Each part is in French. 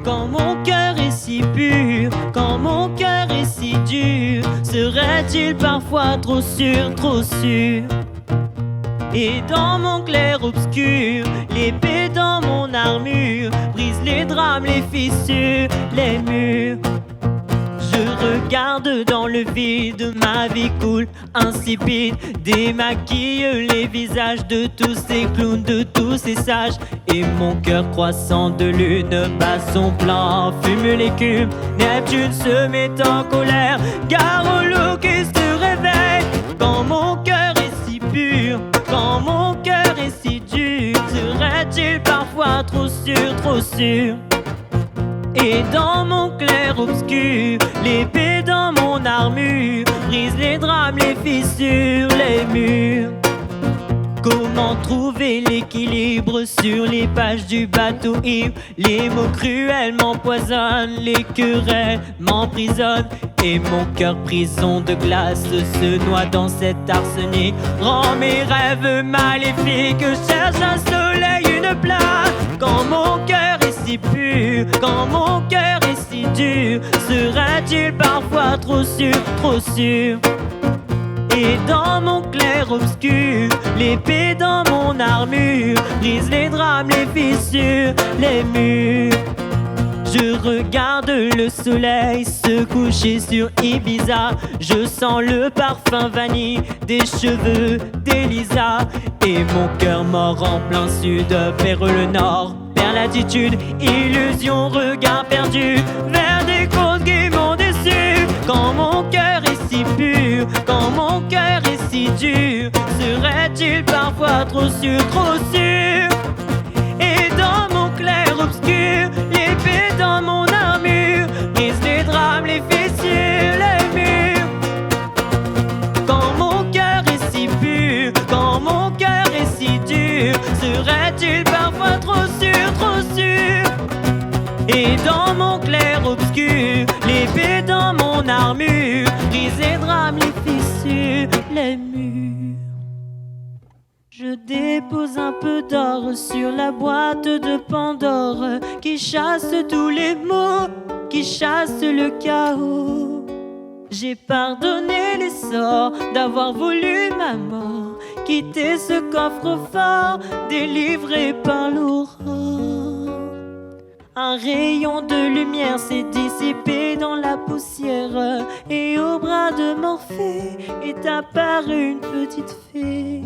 Quand mon cœur est si pur, quand mon cœur est si dur, serait-il parfois trop sûr, trop sûr? Et dans mon clair-obscur, l'épée dans mon armure brise les drames, les fissures, les murs. Je regarde dans le vide, ma vie coule insipide, démaquille les visages de tous ces clowns, de tous ces sages. Et mon cœur croissant de lune bat son plan, fume l'écume. Neptune se met en colère, gare au loup qui se réveille. Quand mon cœur est si pur, quand mon cœur est si dur, serait-il parfois trop sûr, trop sûr? Et dans mon clair-obscur, l'épée dans mon armure brise les drames, les fissures, les murs. Comment trouver l'équilibre sur les pages du bateau ivre? Les mots cruels m'empoisonnent, les querelles m'emprisonnent. Et mon cœur prison de glace se noie dans cet arsenic. Rend mes rêves maléfiques, cherche un soleil, une place. Quand mon cœur est si pur, quand mon cœur est si dur, serait-il parfois trop sûr, trop sûr? Et dans mon clair-obscur, l'épée dans mon armure brise les drames, les fissures, les murs. Je regarde le soleil se coucher sur Ibiza. Je sens le parfum vanille des cheveux d'Elisa. Et mon cœur mord en plein sud vers le nord, vers latitude, illusion, regard perdu vers des causes qui m'ont déçu. Quand mon cœur est si pur, quand mon cœur est si dur, serait-il parfois trop sûr, trop sûr? Et dans mon clair-obscur, l'épée dans mon armure brise les drames, les fissures, les murs. Quand mon cœur est si pur, quand mon cœur est si dur, serait-il parfois trop sûr, trop sûr? Et dans mon clair-obscur, l'épée dans mon armure brise les drames, les fissures, les murs. Je dépose un peu d'or sur la boîte de Pandore qui chasse tous les maux, qui chasse le chaos. J'ai pardonné les sorts d'avoir voulu ma mort, quitter ce coffre-fort délivré par l'aurore. Un rayon de lumière s'est dissipé dans la poussière, et au bras de Morphée est apparue une petite fée.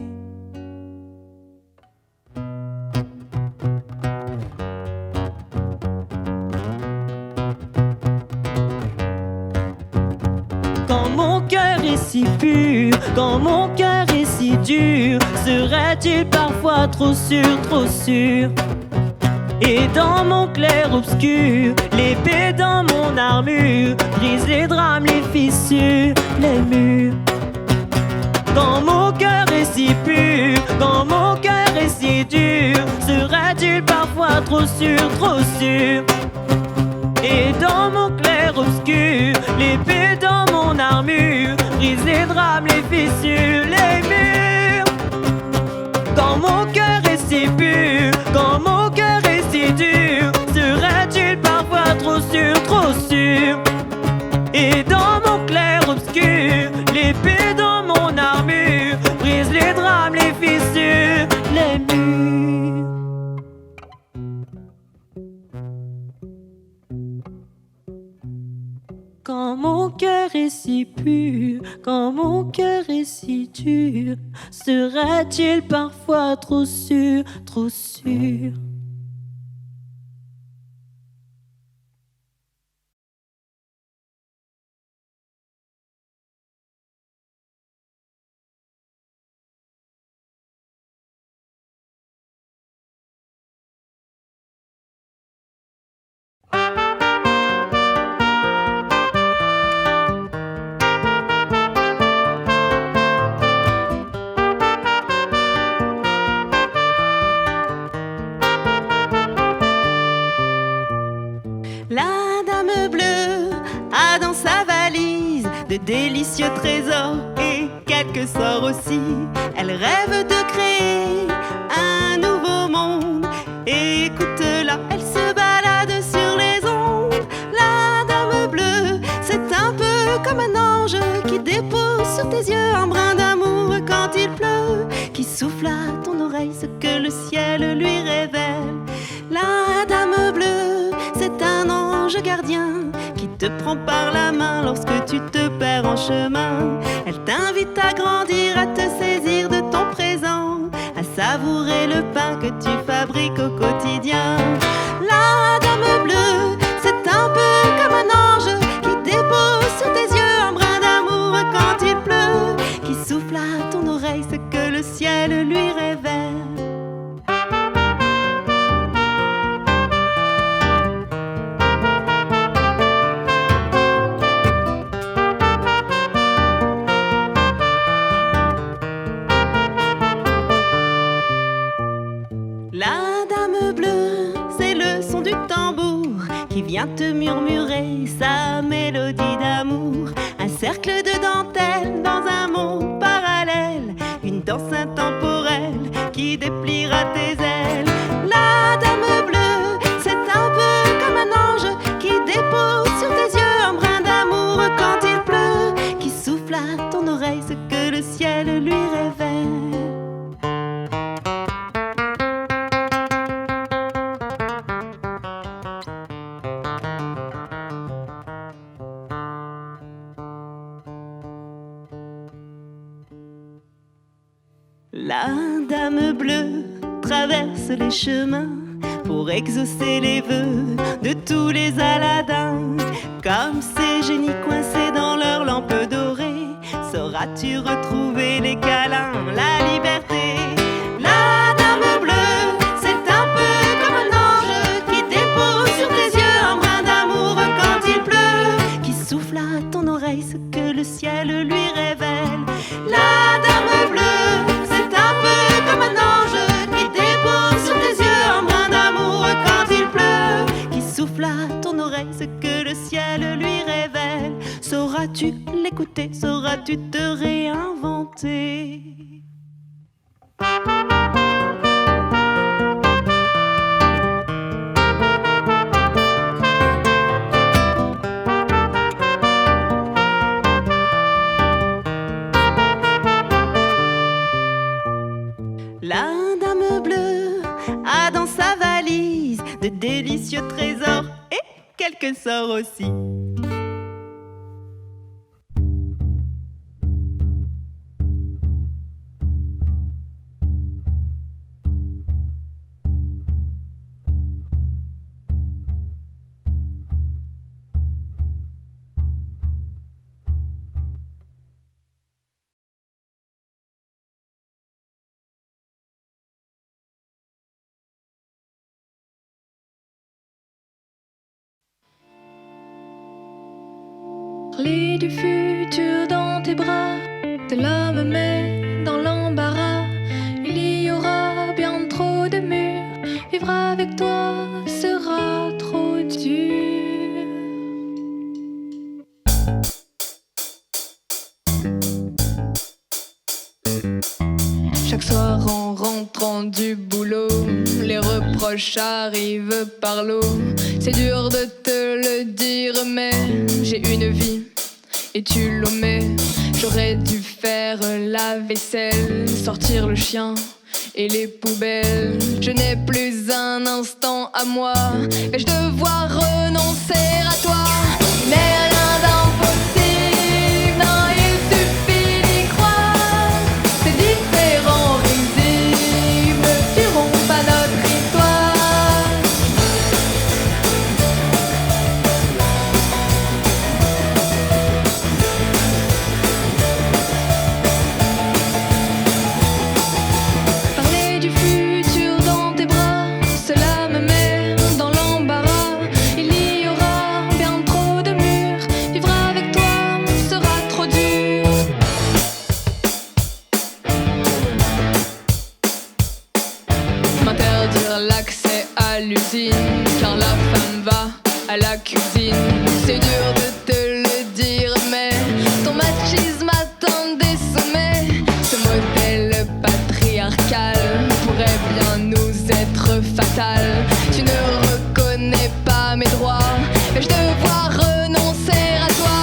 Quand mon cœur est si pur, quand mon cœur est si dur, serait-il parfois trop sûr, trop sûr? Et dans mon clair-obscur, l'épée dans mon armure brise les drames, les fissures, les murs. Quand mon cœur est si pur, quand mon cœur est si dur, serait-il parfois trop sûr, trop sûr? Et dans mon clair-obscur, l'épée dans mon armure brise les drames, les fissures, les murs. Quand mon cœur est si pur, quand mon cœur est si dur, serait-il parfois trop sûr, trop sûr? Et dans mon clair-obscur, l'épée dans mon armure brise les drames, les fissures, les murs. Quand mon cœur est si pur, quand mon cœur est si dur, serait-il parfois trop sûr, trop sûr? sa valise de délicieux trésors et quelques sorts aussi. Elle rêve de créer un nouveau monde. Et écoute-la, elle se balade sur les ondes. La dame bleue, c'est un peu comme un ange qui dépose sur tes yeux un brin d'amour quand il pleut, qui souffle à ton oreille ce que le ciel lui révèle. La dame bleue, c'est un ange gardien qui te prend par la main lorsque tu te perds en chemin. Elle t'invite à grandir, à te saisir de ton présent, à savourer le pain que tu fabriques au quotidien. La dame bleue, c'est un peu comme un ange qui dépose sur tes yeux un brin d'amour quand il pleut, qui souffle à ton oreille ce que le ciel lui révèle. La dame bleue, c'est le son du tambour qui vient te murmurer sa mélodie d'amour. Un cercle de dentelle dans un monde parallèle, une danse intemporelle qui dépliera tes ailes. La dame bleue, c'est un peu comme un ange qui dépose sur tes yeux un brin d'amour quand il pleut, qui souffle à ton oreille ce que le ciel lui révèle. La dame bleue traverse les chemins pour exaucer les vœux de tous les Aladins. Comme ces génies coincés dans leurs lampes dorées, sauras-tu retrouver les câlins, la liberté? La dame bleue, c'est un peu comme un ange qui dépose sur tes yeux un brin d'amour quand il pleut, qui souffle à ton oreille ce que le ciel lui révèle. La dame bleue, c'est un peu comme un ange qui dépose sur tes yeux un brin d'amour quand il pleut, qui souffle à ton oreille ce que le ciel lui révèle. Sauras-tu l'écouter? Sauras-tu te réinventer? La dame bleue a dans sa valise de délicieux trésors et quelques sorts aussi. Parler du futur dans tes bras, cela me met dans l'embarras. Il y aura bien trop de murs, vivre avec toi sera trop dur. Chaque soir en rentrant du boulot, les reproches arrivent par lot. C'est dur de te le dire, mais j'ai une vie et tu l'omets. J'aurais dû faire la vaisselle, sortir le chien et les poubelles. Je n'ai plus un instant à moi, vais-je devoir renoncer à toi? Mais rien d'impossible, non, il suffit d'y croire. Ces différents risibles ne tueront pas notre histoire. Parler du futur dans tes bras, cela me met dans l'embarras. Il y aura bien trop de murs, vivre avec toi sera trop dur. M'interdire l'accès à l'usine, car la femme va à la cuisine. C'est dur de te le mes droits. Vais-je devoir renoncer à toi?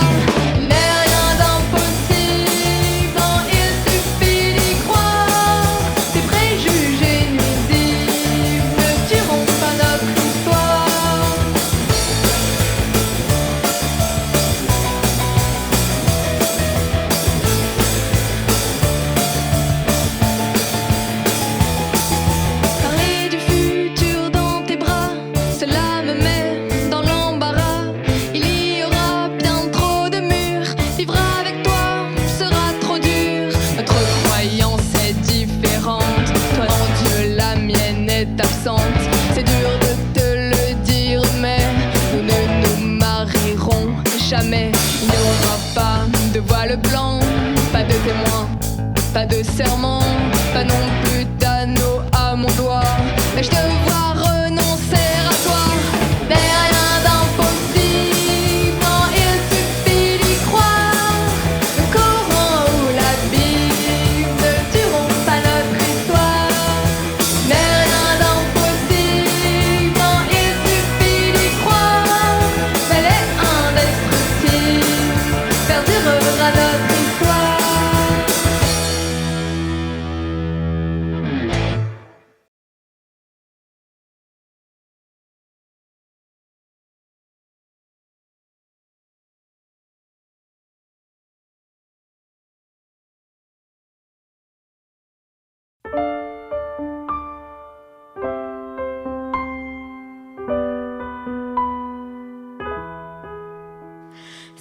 Mais rien d'impossible, non, il suffit d'y croire. Tes préjugés nuisibles ne tueront pas notre histoire. Parler du futur dans tes bras, cela me met dans l'embarras. Il y aura bien trop de murs, vivre avec toi sera trop dur. Notre croyance est différente, toi en Dieu la mienne est absente. C'est dur de te le dire mais nous ne nous marierons jamais. Il n'y aura pas de voile blanc, pas de témoins, pas de serment, pas non plus d'anneau à mon doigt. Vais-je devoir renoncer à toi? Mais rien d'impossible, non, il suffit d'y croire. Le Coran ou la Bible ne tueront pas notre histoire. Mais rien d'impossible, non, il suffit d'y croire. Elle est indestructible, perdurera notre histoire.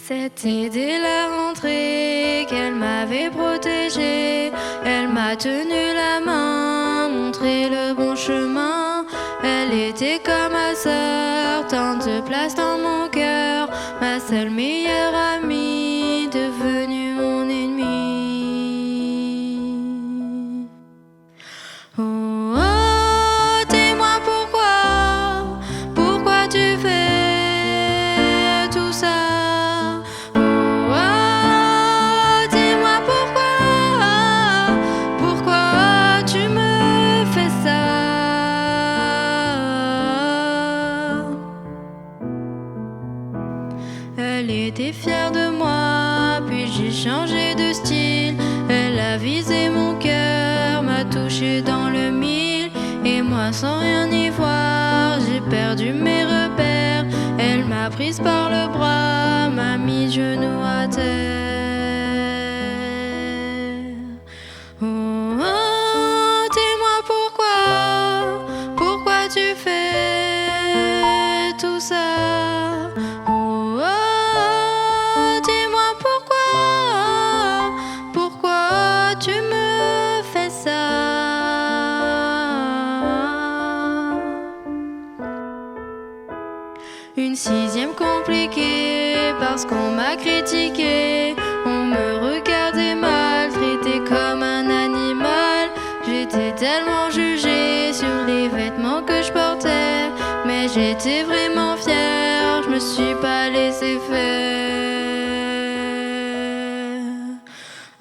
C'était dès la rentrée qu'elle m'avait protégée. Elle m'a tenu la main, montré le bon chemin. Elle était comme ma sœur, tant de place dans mon cœur. Ma seule meilleure amie, devenue mon ennemie. Oh, oh, dis-moi pourquoi tu fais tout ça? Pourquoi tu me fais ça? Elle était fière de moi, puis j'ai changé de style. Elle a visé mon cœur, m'a touché dans le mille. Et moi sans rien y voir, j'ai perdu mes repères. Elle m'a prise par le bras, m'a mis genou à terre. Oh, oh, dis-moi pourquoi tu fais tout ça? Oh, oh, dis-moi pourquoi tu me fais ça? Une sixième compliquée parce qu'on m'a critiqué. On me regardait mal, traité comme un animal. J'étais tellement jugée sur les vêtements que je portais. Mais j'étais vraiment fière, je me suis pas laissée faire.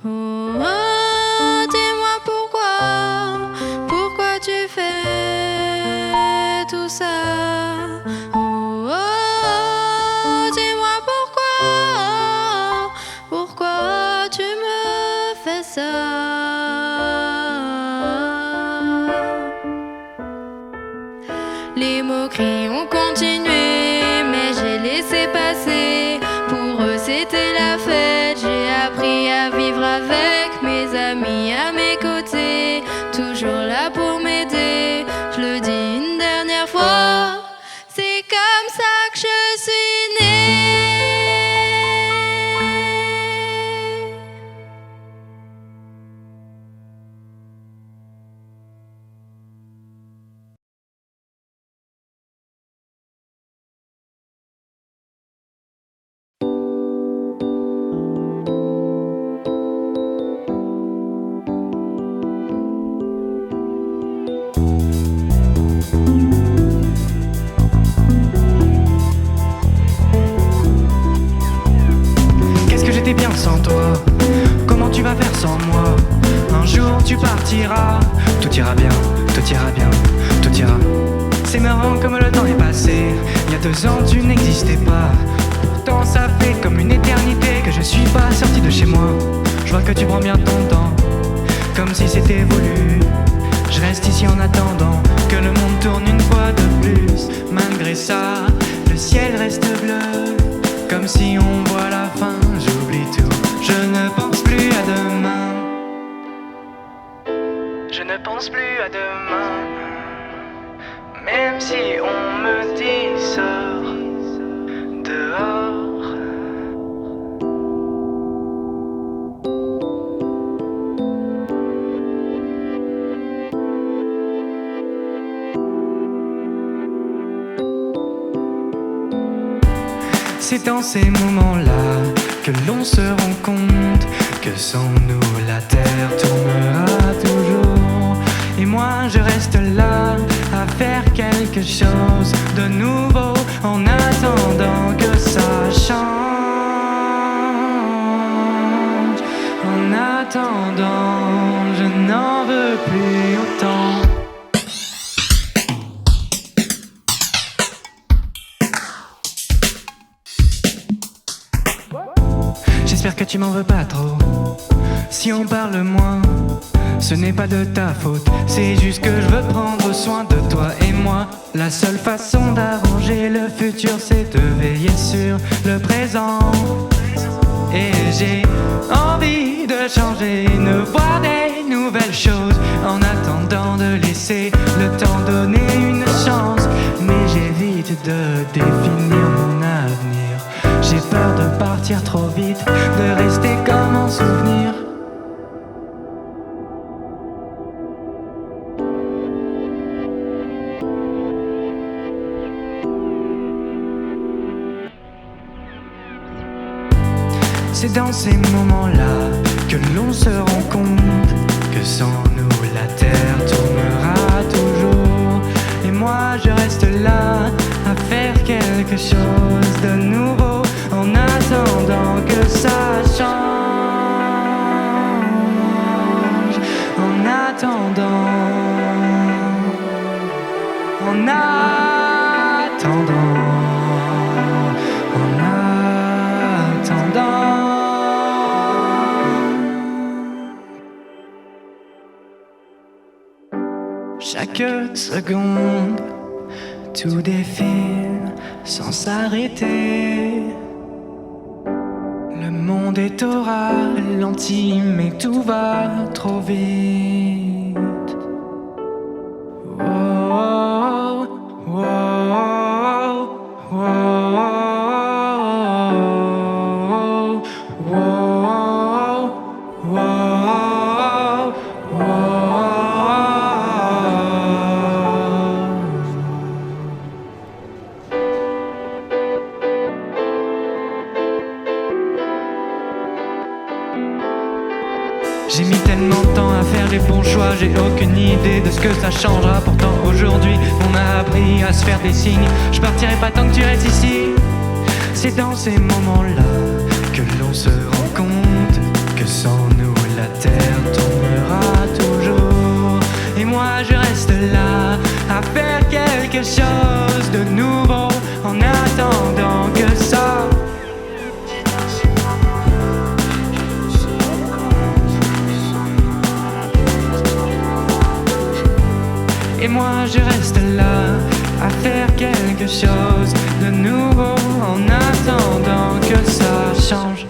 Oh, oh, dis-moi pourquoi tu fais tout ça? Oh, oh, dis-moi pourquoi tu me fais ça? Les moqueries ont continué, mais j'ai laissé passer. Pour eux c'était la fête, j'ai appris à vivre avec mes amis à mes côtés, toujours là pour m'aider. Je le dis une dernière fois, c'est comme ça que je suis née. sans toi? Comment tu vas faire sans moi? Un jour tu partiras, tout ira bien, tout ira bien, tout ira. C'est marrant comme le temps est passé. Il y a 2 ans tu n'existais pas. Pourtant ça fait comme une éternité que je suis pas sorti de chez moi. Je vois que tu prends bien ton temps, comme si c'était voulu. Je reste ici en attendant que le monde tourne une fois de plus. Malgré ça, le ciel reste bleu, comme si on voit la fin. J'oublie tout, je ne pense plus à demain. Je ne pense plus à demain. Même si on me dit sors dehors. C'est dans ces moments-là que l'on se rend compte que sans nous la terre tournera toujours. Et moi je reste là à faire quelque chose de nouveau en attendant que ça change. En attendant, je n'en veux plus autant. J'espère que tu m'en veux pas trop. Si on parle moins, ce n'est pas de ta faute. C'est juste que je veux prendre soin de toi et moi. La seule façon d'arranger le futur, c'est de veiller sur le présent. Et j'ai envie de changer, de voir des nouvelles choses, en attendant de laisser le temps donner une chance. Mais j'évite de définir mon avenir. J'ai peur de partir trop vite, de rester comme un souvenir. C'est dans ces moments-là que l'on se rend compte que sans nous la terre tournera toujours. Et moi je reste là à faire quelque chose de nouveau en attendant que ça change. En attendant, en attendant, en attendant. Chaque seconde, tout défile sans s'arrêter. Le monde est au ralenti, mais tout va trop vite. Oh, oh, oh, oh, oh, oh, oh, oh. J'ai mis tellement de temps à faire les bons choix, j'ai aucune idée de ce que ça changera. Pourtant aujourd'hui on a appris à se faire des signes. Je partirai pas tant que tu restes ici. C'est dans ces moments-là que l'on se rend compte que sans nous la terre tournera toujours. Et moi je reste là à faire quelque chose de nouveau en attendant que ça. Et moi je reste là à faire quelque chose de nouveau en attendant que ça change.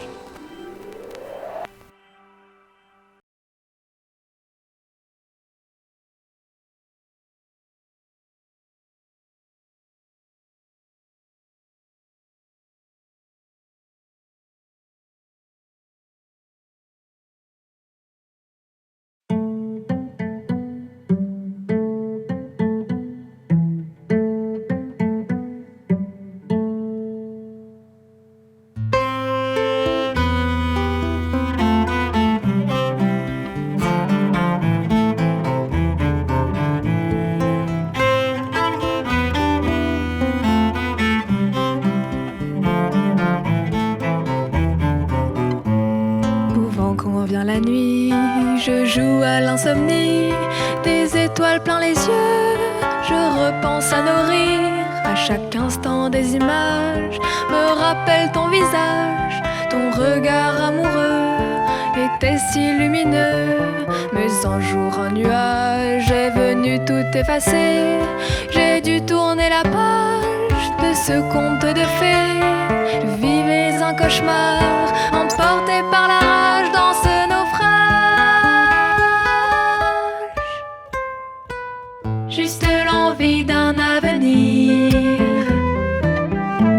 La nuit, je joue à l'insomnie, des étoiles plein les yeux. Je repense à nos rires, à chaque instant des images me rappellent ton visage, ton regard amoureux était si lumineux. Mais un jour un nuage est venu tout effacer. J'ai dû tourner la page de ce conte de fées. Je vivais un cauchemar, emporté par la rage dans ce naufrage. Juste l'envie d'un avenir,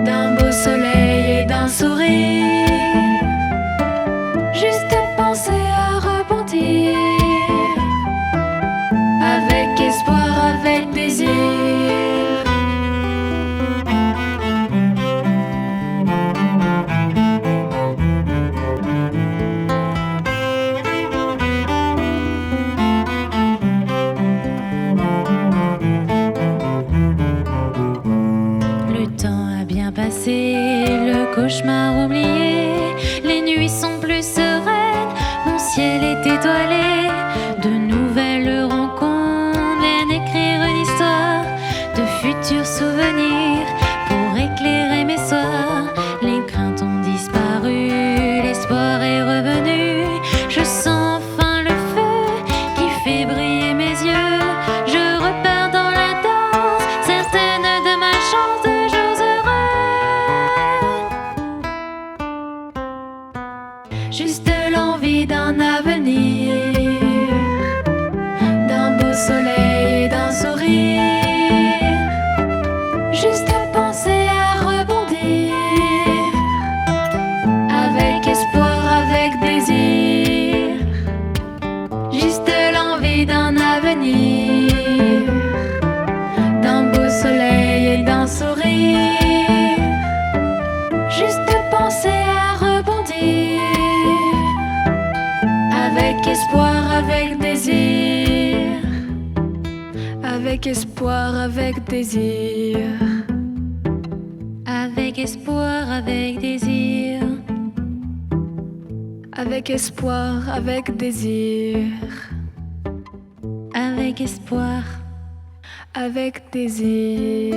d'un beau soleil et d'un sourire. Juste penser à rebondir, avec espoir, avec désir. Le cauchemar oublié, les nuits sont plus sereines, mon ciel est étoilé, de nouvelles rencontres viennent écrire une histoire, de futurs souvenirs pour éclairer mes soirs. Les craintes ont disparu, l'espoir est revenu, je sens enfin le feu qui fait briller mes yeux. Je repars dans la danse, certaine de ma chance, de jours heureux. Juste l'envie d'un avenir, d'un beau soleil et d'un sourire. Juste penser à rebondir, avec espoir, avec désir. Juste l'envie d'un avenir, d'un beau soleil et d'un sourire. Juste penser à rebondir, avec espoir, avec désir. Avec espoir, avec désir. Avec espoir, avec désir. Avec espoir, avec désir. Avec espoir, avec désir.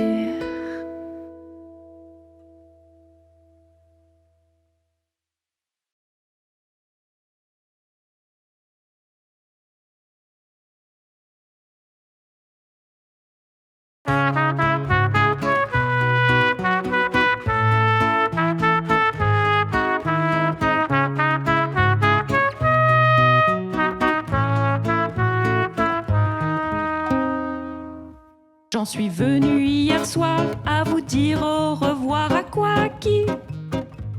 J'en suis venue hier soir à vous dire au revoir. À quoi, qui?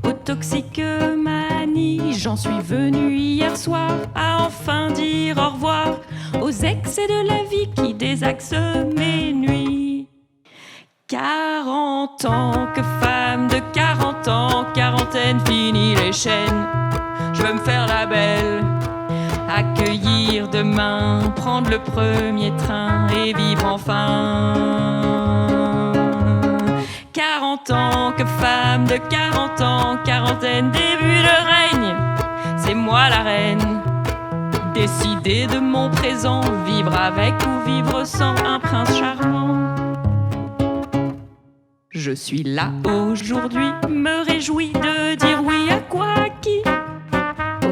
Aux toxicomanies. J'en suis venue hier soir à enfin dire au revoir aux excès de la vie qui désaxent mes nuits. 40 ans, que femme de 40 ans, quarantaine, fini les chaînes. Je veux me faire la belle, accueillir demain, prendre le premier train et vivre enfin. 40 ans, que femme de 40 ans, quarantaine, début de règne, c'est moi la reine. Décider de mon présent, vivre avec ou vivre sans un prince charmant. Je suis là aujourd'hui, me réjouis de dire oui à quoi, à qui?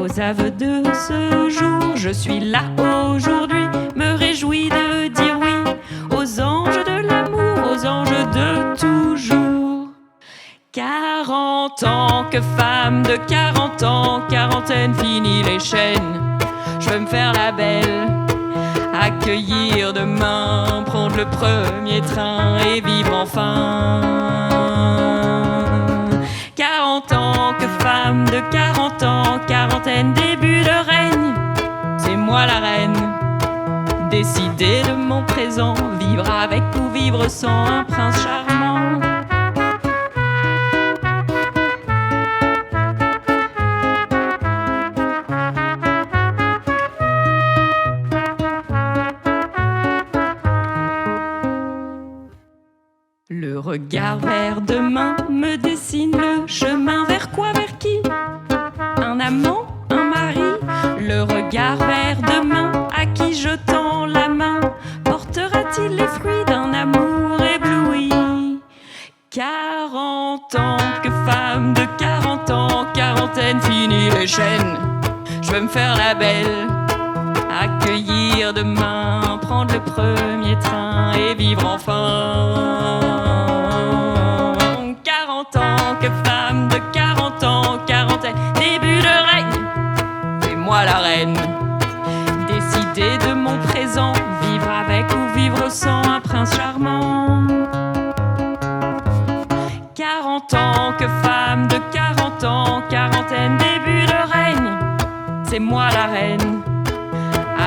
Aux aveux de ce jour, je suis là aujourd'hui, me réjouis de dire oui aux anges de l'amour, aux anges de toujours. 40 ans, que femme de 40 ans, quarantaine, fini les chaînes. Je veux me faire la belle, accueillir demain, prendre le premier train et vivre enfin. 40 ans, que femme de 40 ans, quarantaine, début de règne, c'est moi la reine. Décider de mon présent, vivre avec ou vivre sans un prince charmant. Le regard vers demain me dessine le chemin. Vers quoi, vers qui? Un amant, un mari? Le regard vers demain, à qui je tends la main, portera-t-il les fruits d'un tant que femme de 40 ans, quarantaine, fini les chaînes. Je veux me faire la belle, accueillir demain, prendre le premier train et vivre enfin. 40 ans que femme de 40 ans, quarantaine, début de règne, fais-moi la reine. Décider de mon présent, vivre avec ou vivre sans un prince charmant. 40 ans que femme de 40 ans, quarantaine, début de règne, c'est moi la reine.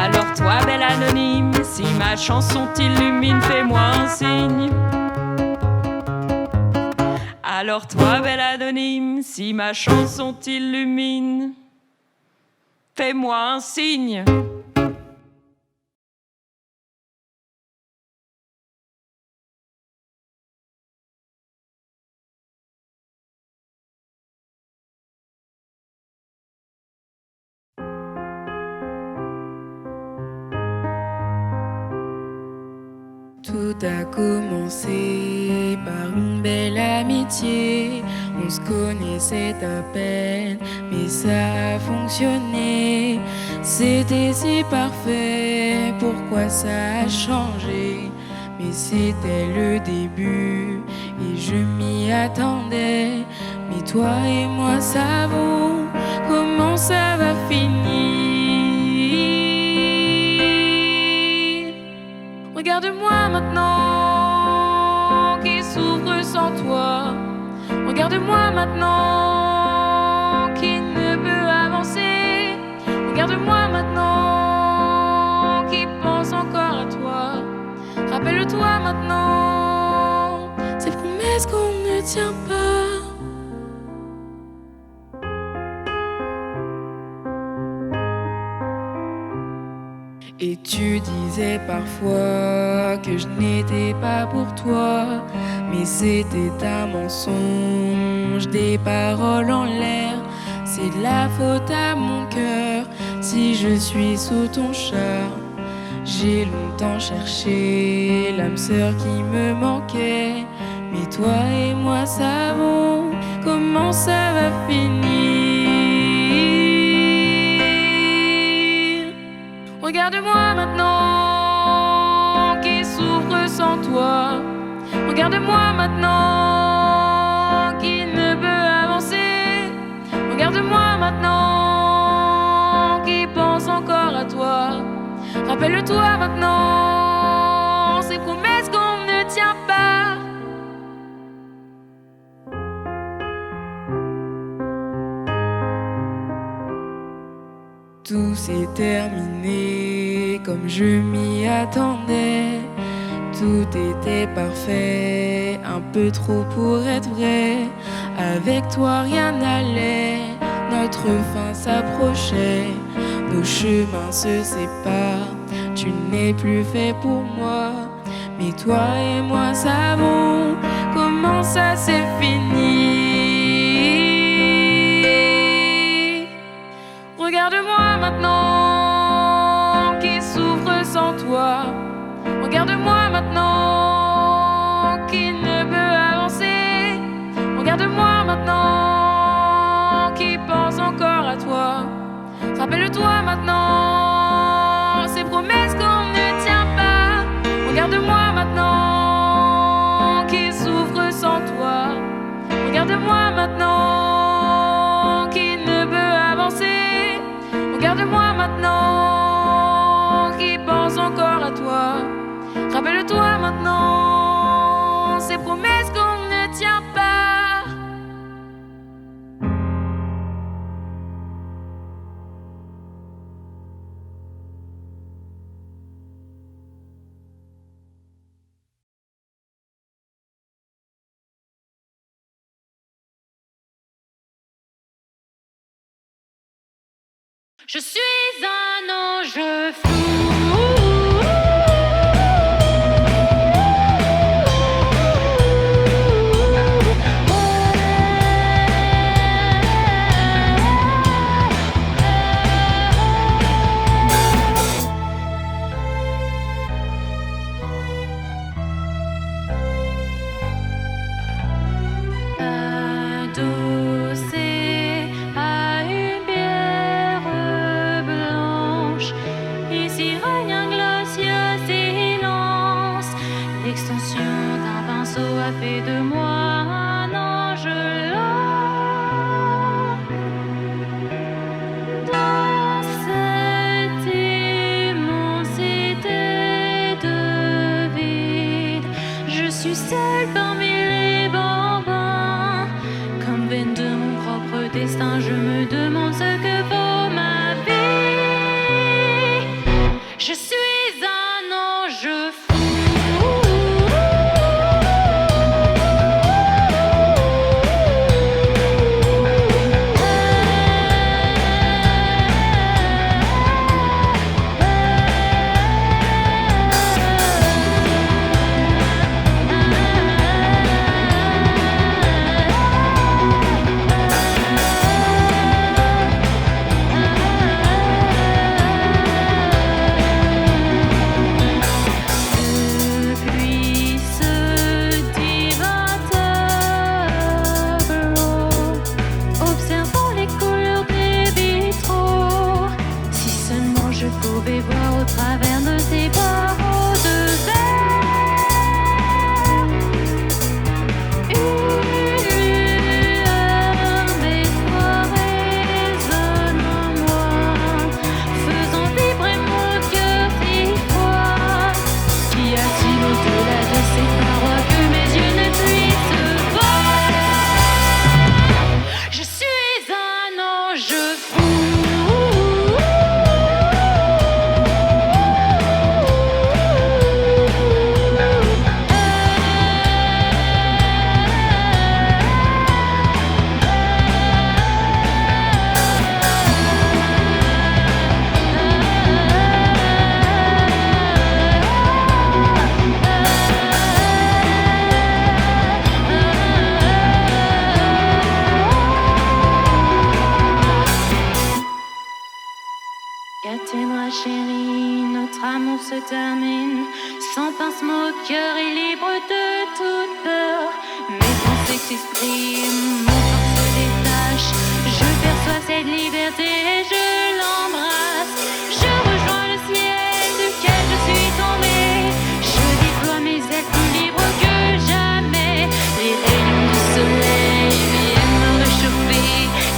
Alors toi, belle anonyme, si ma chanson t'illumine, fais-moi un signe. Alors toi, belle anonyme, si ma chanson t'illumine, fais-moi un signe. Tout a commencé par une belle amitié. On se connaissait à peine, mais ça a fonctionné. C'était si parfait, pourquoi ça a changé? Mais c'était le début et je m'y attendais. Mais toi et moi savons comment ça va finir. Regarde-moi maintenant qui souffre sans toi. Regarde-moi maintenant qui ne peut avancer. Regarde-moi maintenant qui pense encore à toi. Rappelle-toi maintenant ces promesses qu'on ne tient pas. Et tu disais parfois que je n'étais pas pour toi, mais c'était un mensonge, des paroles en l'air. C'est de la faute à mon cœur si je suis sous ton charme. J'ai longtemps cherché l'âme sœur qui me manquait, mais toi et moi savons comment ça va finir. Regarde-moi maintenant qui souffre sans toi. Regarde-moi maintenant qui ne peut avancer. Regarde-moi maintenant qui pense encore à toi. Rappelle-toi maintenant ces promesses qu'on ne tient pas. Tout s'est terminé comme je m'y attendais. Tout était parfait, un peu trop pour être vrai. Avec toi rien n'allait, notre fin s'approchait. Nos chemins se séparent, tu n'es plus fait pour moi. Mais toi et moi savons comment ça s'est fini. Regarde-moi maintenant qui souffre sans toi. Regarde-moi maintenant qui ne peut avancer. Regarde-moi maintenant qui pense encore à toi. Rappelle-toi maintenant ces promesses qu'on ne tient pas. Regarde-moi maintenant qui souffre sans toi. Regarde-moi maintenant qui ne peut avancer. Regarde-moi maintenant qui pense encore à toi. Rappelle-toi maintenant ces promesses qu'on ne tient pas. Je suis un ange fou. se termine. Sans pincement au cœur et libre de toute peur. Mes pensées s'expriment, mon corps se détache. Je perçois cette liberté et je l'embrasse. Je rejoins le ciel duquel je suis tombée. Je déploie mes ailes plus libres que jamais. Les rayons du soleil viennent me réchauffer.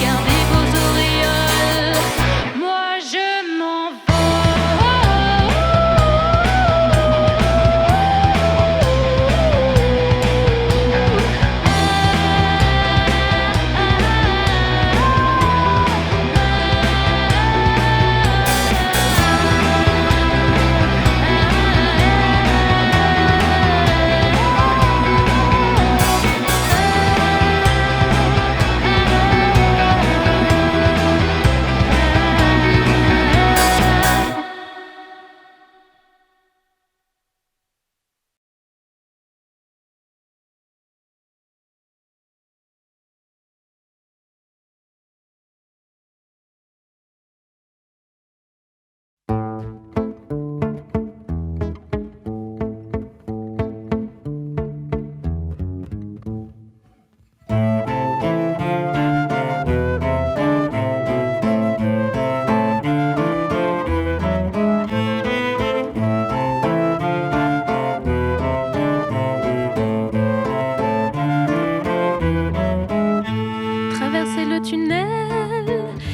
Gardez vos auréoles, moi je m'envole.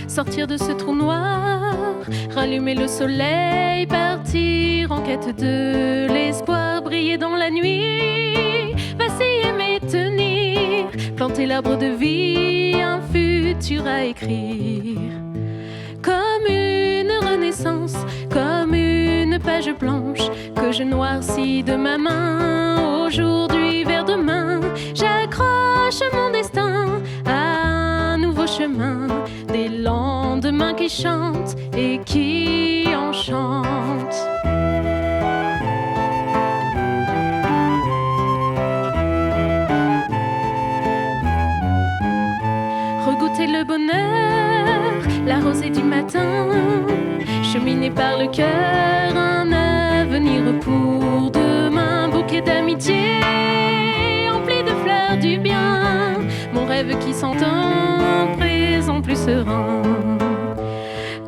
Sortir de ce trou noir, rallumer le soleil, partir en quête de l'espoir, briller dans la nuit, vaciller mais tenir, planter l'arbre de vie, un futur à écrire. Comme une renaissance, comme une page blanche que je noircis de ma main, aujourd'hui vers demain, j'accroche mon destin à un nouveau chemin. Des lendemains qui chantent et qui enchantent. Regoûter le bonheur, la rosée du matin, cheminer par le cœur, un avenir pour demain, bouquet d'amitié, empli de fleurs du bien, mon rêve qui s'entend, présent plus serein.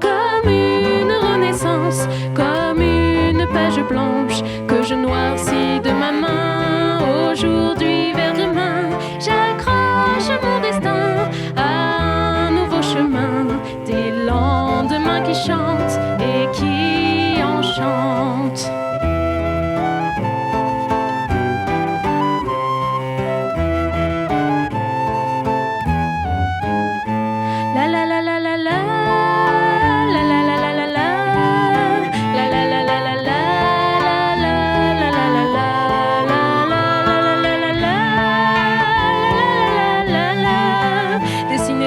Comme une renaissance, comme une page blanche que je noircis de ma main, aujourd'hui vers demain, j'accroche mon destin à un nouveau chemin, des lendemains qui chantent et qui enchantent.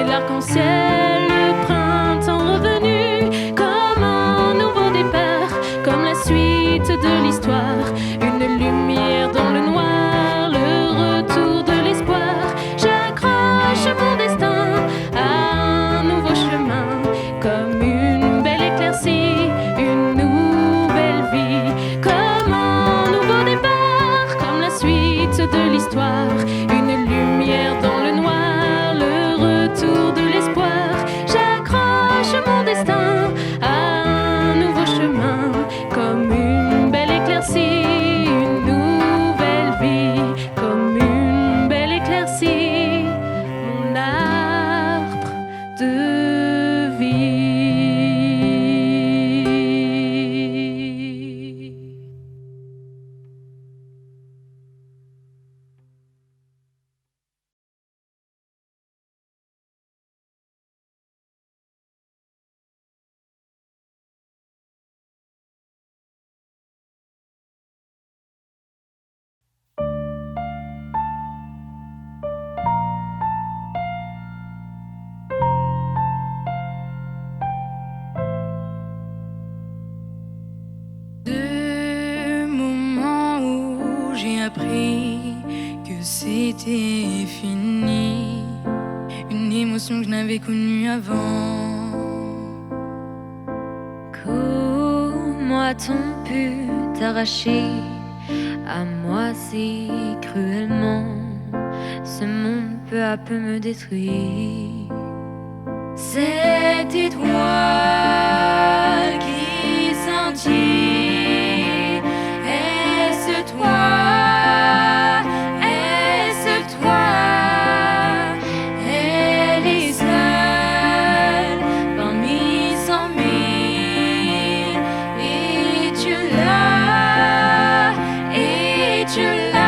L'arc-en-ciel, le printemps revenu, comme un nouveau départ, comme la suite de l'histoire, une lumière dans le noir, le retour de l'espoir. J'accroche mon destin à un nouveau chemin, comme une belle éclaircie, une nouvelle vie, comme un nouveau départ, comme la suite de l'histoire, une lumière dans le noir. Tour de l'espoir, j'accroche mon destin à un nouveau chemin, comme une belle éclaircie, une nouvelle vie, comme une belle éclaircie, mon arbre de vie. appris que c'était fini, une émotion que je n'avais connue avant. Cours-moi a-t-on pu t'arracher à moi si cruellement? Ce monde peu à peu me détruit. Cette étoile qui scintille, est-ce toi? Est-ce toi? Elle est seule parmi 100 000 et tu l'as, et tu l'as.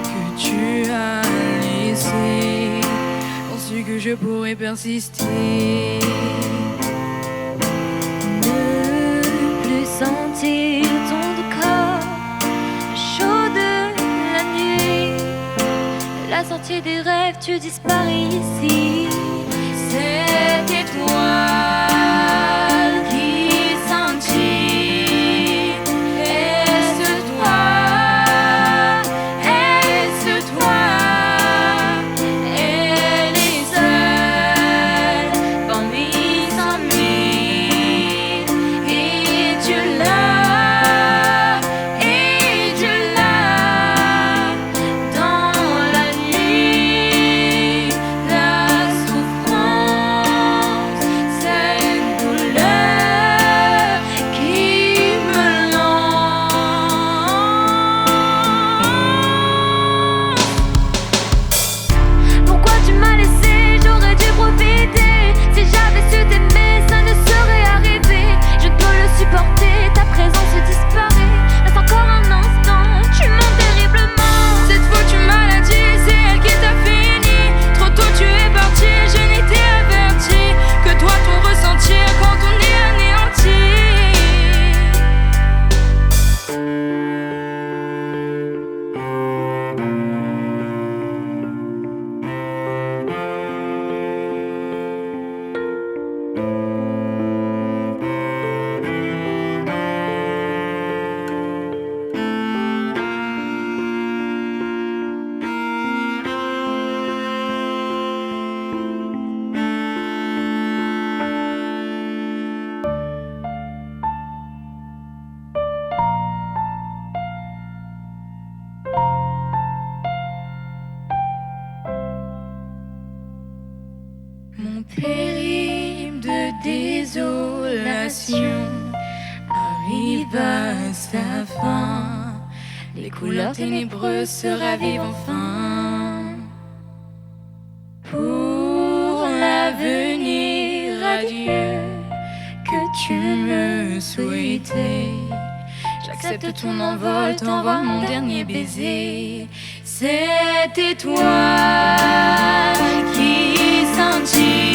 Que tu as laissé, penses-tu que je pourrais persister? Ne plus sentir ton corps chaud de la nuit, la sortie des rêves, tu disparais ici. Cette étoile qui scintille, est-ce toi? Mon périple de désolation arrive à sa fin. Les couleurs ténébreuses se ravivent enfin. Pour l'avenir, adieu, que tu me souhaitais. J'accepte ton envol, t'envoie mon dernier baiser. Cette étoile qui scintille.